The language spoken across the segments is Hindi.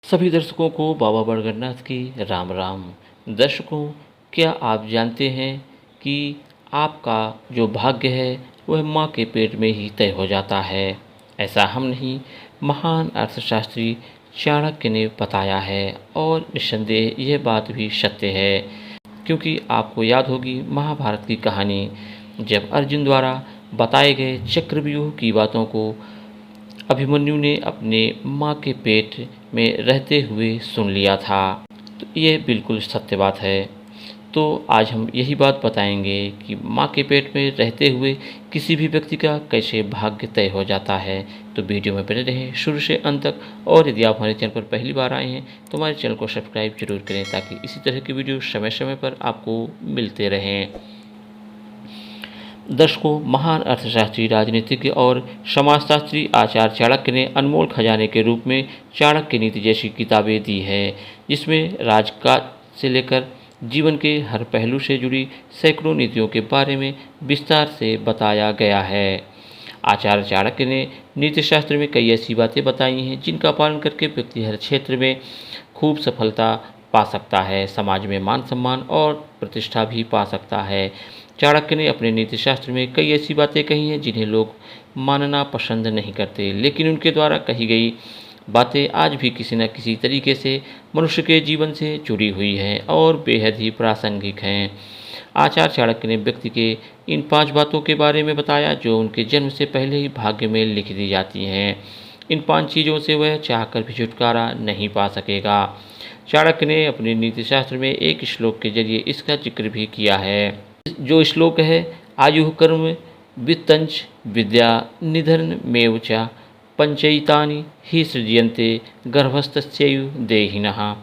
सभी दर्शकों को बाबा बड़गरनाथ की राम राम। दर्शकों, क्या आप जानते हैं कि आपका जो भाग्य है वह माँ के पेट में ही तय हो जाता है। ऐसा हम नहीं, महान अर्थशास्त्री चाणक्य ने बताया है और निस्संदेह यह बात भी सत्य है, क्योंकि आपको याद होगी महाभारत की कहानी, जब अर्जुन द्वारा बताए गए चक्रव्यूह की बातों को अभिमन्यु ने अपने माँ के पेट में रहते हुए सुन लिया था। तो ये बिल्कुल सत्य बात है। तो आज हम यही बात बताएंगे कि माँ के पेट में रहते हुए किसी भी व्यक्ति का कैसे भाग्य तय हो जाता है। तो वीडियो में बने रहें शुरू से अंत तक, और यदि आप हमारे चैनल पर पहली बार आए हैं तो हमारे चैनल को सब्सक्राइब जरूर करें, ताकि इसी तरह की वीडियो समय समय पर आपको मिलते रहें। दर्शकों, महान अर्थशास्त्री, राजनीतिज्ञ और समाजशास्त्री आचार्य चाणक्य ने अनमोल खजाने के रूप में चाणक्य नीति जैसी किताबें दी है, जिसमें राजकाज से लेकर जीवन के हर पहलू से जुड़ी सैकड़ों नीतियों के बारे में विस्तार से बताया गया है। आचार्य चाणक्य ने नीतिशास्त्र में कई ऐसी बातें बताई हैं जिनका पालन करके व्यक्ति हर क्षेत्र में खूब सफलता पा सकता है, समाज में मान सम्मान और प्रतिष्ठा भी पा सकता है। चाणक्य ने अपने नीतिशास्त्र में कई ऐसी बातें कही हैं जिन्हें लोग मानना पसंद नहीं करते, लेकिन उनके द्वारा कही गई बातें आज भी किसी न किसी तरीके से मनुष्य के जीवन से जुड़ी हुई हैं और बेहद ही प्रासंगिक हैं। आचार्य चाणक्य ने व्यक्ति के इन 5 बातों के बारे में बताया जो उनके जन्म से पहले ही भाग्य में लिख दी जाती हैं। इन 5 चीज़ों से वह चाहकर भी छुटकारा नहीं पा सकेगा। चाणक्य ने अपने नीतिशास्त्र में एक श्लोक के जरिए इसका जिक्र भी किया है। जो श्लोक है, आयु कर्म वित्तंच विद्या निधन मेव च पंचैतानि ही सृज्यन्ते गर्भस्थस्यैव देहिनः।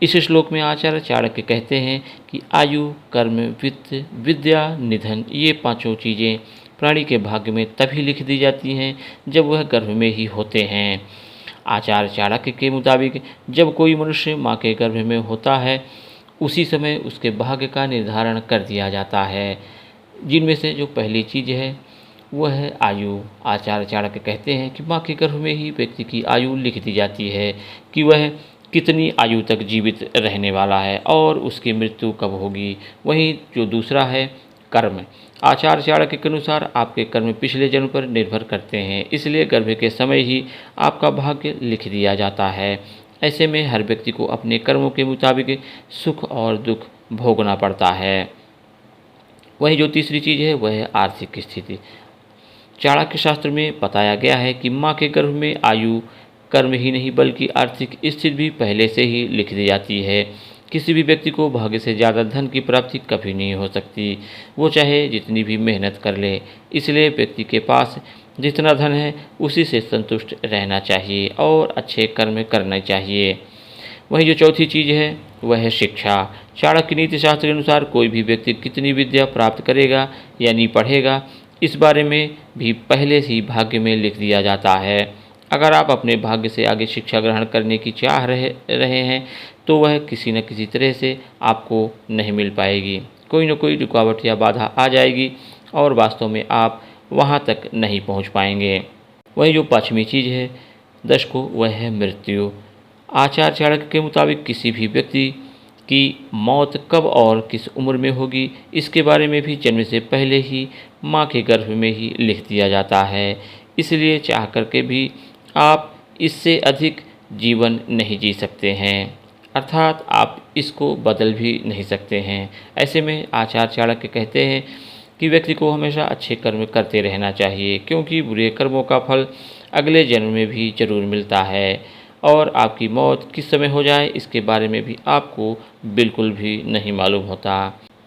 इस श्लोक में आचार्य चाणक्य कहते हैं कि आयु, कर्म, वित्त, विद्या, निधन, ये 5 चीज़ें प्राणी के भाग्य में तभी लिख दी जाती हैं जब वह गर्भ में ही होते हैं। आचार्य चाणक्य के मुताबिक जब कोई मनुष्य माँ के गर्भ में होता है, उसी समय उसके भाग्य का निर्धारण कर दिया जाता है, जिनमें से जो पहली चीज़ है वह है आयु। आचार्य चाणक्य कहते हैं कि माँ के गर्भ में ही व्यक्ति की आयु लिख दी जाती है कि वह कितनी आयु तक जीवित रहने वाला है और उसकी मृत्यु कब होगी। वहीं जो दूसरा है कर्म, आचार्य चाणक्य के अनुसार आपके कर्म पिछले जन्म पर निर्भर करते हैं, इसलिए गर्भ के समय ही आपका भाग्य लिख दिया जाता है। ऐसे में हर व्यक्ति को अपने कर्मों के मुताबिक सुख और दुख भोगना पड़ता है। वहीं जो तीसरी चीज़ है वह है आर्थिक स्थिति। चाणक्य शास्त्र में बताया गया है कि माँ के गर्भ में आयु, कर्म ही नहीं बल्कि आर्थिक स्थिति भी पहले से ही लिख दी जाती है। किसी भी व्यक्ति को भाग्य से ज़्यादा धन की प्राप्ति कभी नहीं हो सकती, वो चाहे जितनी भी मेहनत कर ले। इसलिए व्यक्ति के पास जितना धन है उसी से संतुष्ट रहना चाहिए और अच्छे कर्म करना चाहिए। वहीं जो चौथी चीज़ है वह है शिक्षा। चाणक्य नीति शास्त्र के अनुसार कोई भी व्यक्ति कितनी विद्या प्राप्त करेगा यानी पढ़ेगा, इस बारे में भी पहले से ही भाग्य में लिख दिया जाता है। अगर आप अपने भाग्य से आगे शिक्षा ग्रहण करने की चाह रहे हैं तो वह किसी न किसी तरह से आपको नहीं मिल पाएगी। कोई न कोई रुकावट या बाधा आ जाएगी और वास्तव में आप वहाँ तक नहीं पहुँच पाएंगे। वही जो 5वीं चीज़ है दर्शकों, वह है मृत्यु। आचार्य चाणक्य के मुताबिक किसी भी व्यक्ति की मौत कब और किस उम्र में होगी, इसके बारे में भी जन्म से पहले ही माँ के गर्भ में ही लिख दिया जाता है। इसलिए चाह करके भी आप इससे अधिक जीवन नहीं जी सकते हैं, अर्थात आप इसको बदल भी नहीं सकते हैं। ऐसे में आचार्य चाणक्य कहते हैं कि व्यक्ति को हमेशा अच्छे कर्म करते रहना चाहिए, क्योंकि बुरे कर्मों का फल अगले जन्म में भी जरूर मिलता है और आपकी मौत किस समय हो जाए इसके बारे में भी आपको बिल्कुल भी नहीं मालूम होता।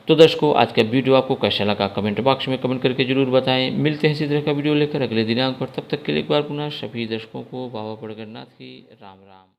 तो दर्शकों, आज का वीडियो आपको कैसा लगा कमेंट बॉक्स में कमेंट करके जरूर बताएं। मिलते हैं इसी तरह का वीडियो लेकर अगले दिनांक पर। तब तक के लिए एक बार पुनः सभी दर्शकों को बाबा बड़गरनाथ की राम राम।